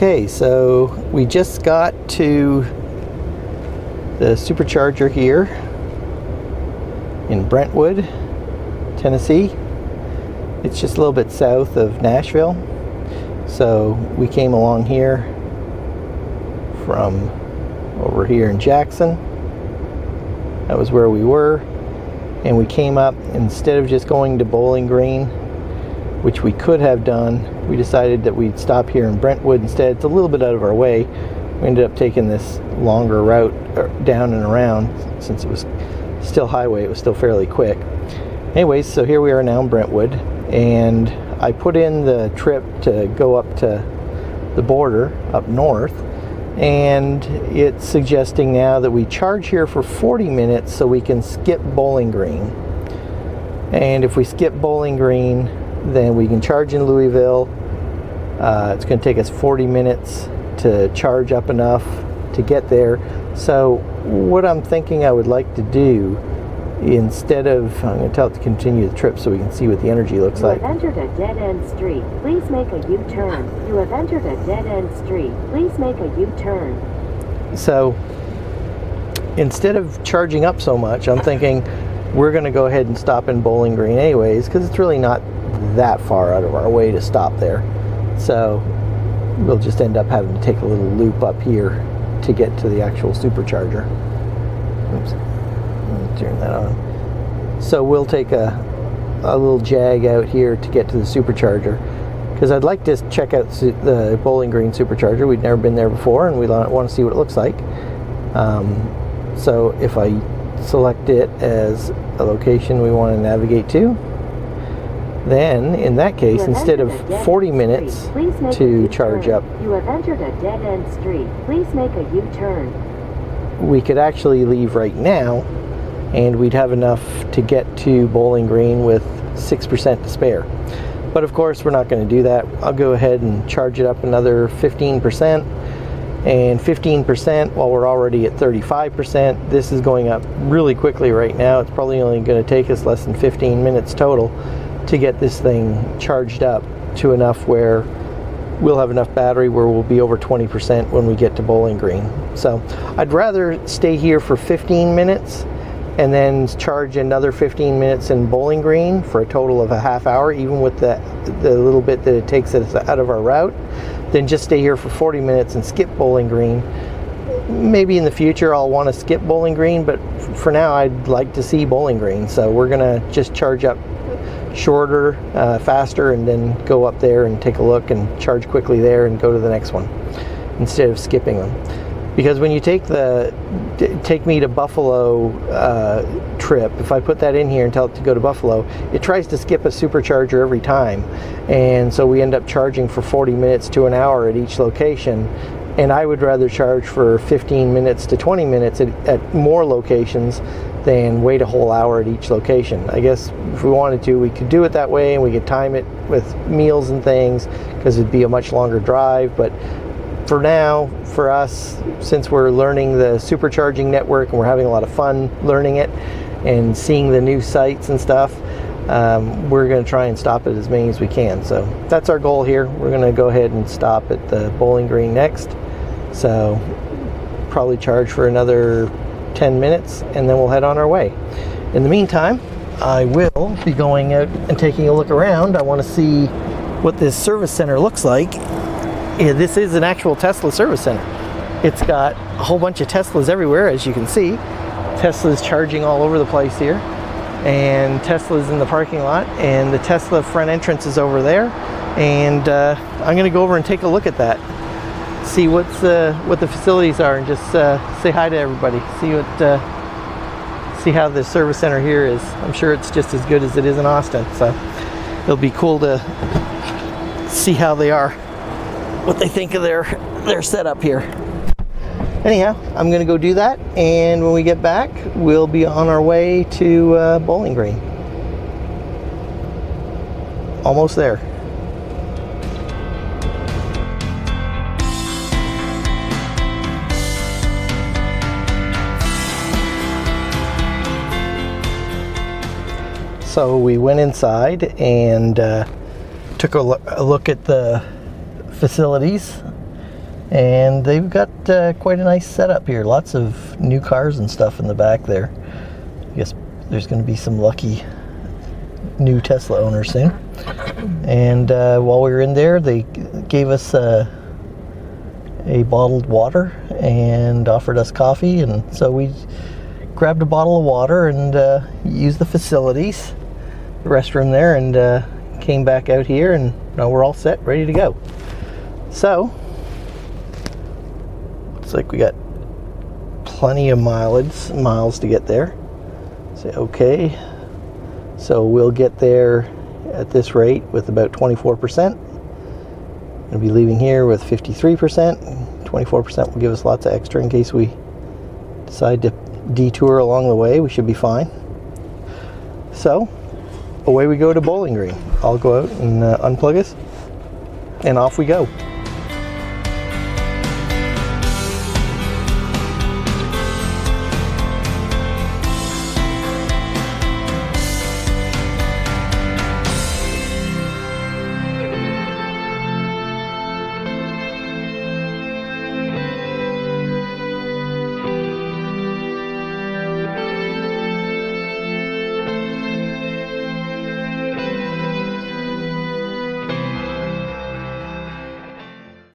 Okay, so we just got to the supercharger here in Brentwood, Tennessee. It's just a little bit south of Nashville. So we came along here from over here in Jackson. That was where we were. And we came up, instead of just going to Bowling Green, which we could have done, we decided that we'd stop here in Brentwood instead. It's a little bit out of our way. We ended up taking this longer route down and around. Since it was still highway, it was still fairly quick. Anyways, so here we are now in Brentwood, and I put in the trip to go up to the border up north, and it's suggesting now that we charge here for 40 minutes so we can skip Bowling Green. And if we skip Bowling Green, then we can charge in Louisville. It's going to take us 40 minutes to charge up enough to get there. So what I'm thinking I would like to do, instead of, I'm going to tell it to continue the trip so we can see what the energy looks like. You have entered a dead-end street. Please make a U-turn. You have entered a dead-end street. Please make a U-turn. So instead of charging up so much, I'm thinking we're going to go ahead and stop in Bowling Green anyways, because it's really not that far out of our way to stop there. So we'll just end up having to take a little loop up here to get to the actual supercharger. Oops. Let me turn that on. So we'll take a little jag out here to get to the supercharger, because I'd like to check out the Bowling Green supercharger. We'd never been there before, and we want to see what it looks like. So if I select it as a location we want to navigate to, then in that case, instead of 40 minutes to charge up, you have entered a dead-end street. Please make a U-turn. We could actually leave right now, and we'd have enough to get to Bowling Green with 6% to spare. But of course, we're not going to do that. I'll go ahead and charge it up another 15%. And 15% while we're already at 35%. This is going up really quickly right now. It's probably only going to take us less than 15 minutes total to get this thing charged up to enough where we'll have enough battery where we'll be over 20% when we get to Bowling Green. So I'd rather stay here for 15 minutes and then charge another 15 minutes in Bowling Green for a total of a half hour, even with the little bit that it takes us out of our route, than just stay here for 40 minutes and skip Bowling Green. Maybe in the future I'll want to skip Bowling Green, but for now I'd like to see Bowling Green. So we're gonna just charge up shorter, faster, and then go up there and take a look and charge quickly there and go to the next one instead of skipping them. Because when you take me to Buffalo trip, if I put that in here and tell it to go to Buffalo, it tries to skip a supercharger every time, and so we end up charging for 40 minutes to an hour at each location. And I would rather charge for 15 minutes to 20 minutes at more locations than wait a whole hour at each location. I guess if we wanted to, we could do it that way, and we could time it with meals and things, because it'd be a much longer drive. But for now, for us, since we're learning the supercharging network and we're having a lot of fun learning it and seeing the new sites and stuff, we're going to try and stop at as many as we can. So that's our goal here. We're going to go ahead and stop at the Bowling Green next. So probably charge for another 10 minutes and then we'll head on our way. In the meantime, I will be going out and taking a look around. I want to see what this service center looks like. Yeah, this is an actual Tesla service center. It's got a whole bunch of Teslas everywhere, as you can see. Tesla's charging all over the place here, and Tesla's in the parking lot, and the Tesla front entrance is over there. And I'm going to go over and take a look at that, see what the facilities are, and just say hi to everybody. See how the service center here is. I'm sure it's just as good as it is in Austin. So it'll be cool to see how they are, what they think of their setup here. Anyhow, I'm going to go do that, and when we get back, we'll be on our way to Bowling Green. Almost there. So we went inside and took a look at the facilities, And they've got quite a nice setup here. Lots of new cars and stuff in the back there. I guess there's going to be some lucky new Tesla owners soon. And while we were in there, they gave us a bottled water and offered us coffee. And so we grabbed a bottle of water and used the facilities, the restroom there, and came back out here. And now we're all set, ready to go. So looks like we got plenty of miles to get there. Say okay. So we'll get there at this rate with about 24%. We'll be leaving here with 53%. 24% will give us lots of extra in case we decide to detour along the way. We should be fine. So away we go to Bowling Green. I'll go out and unplug us, and off we go.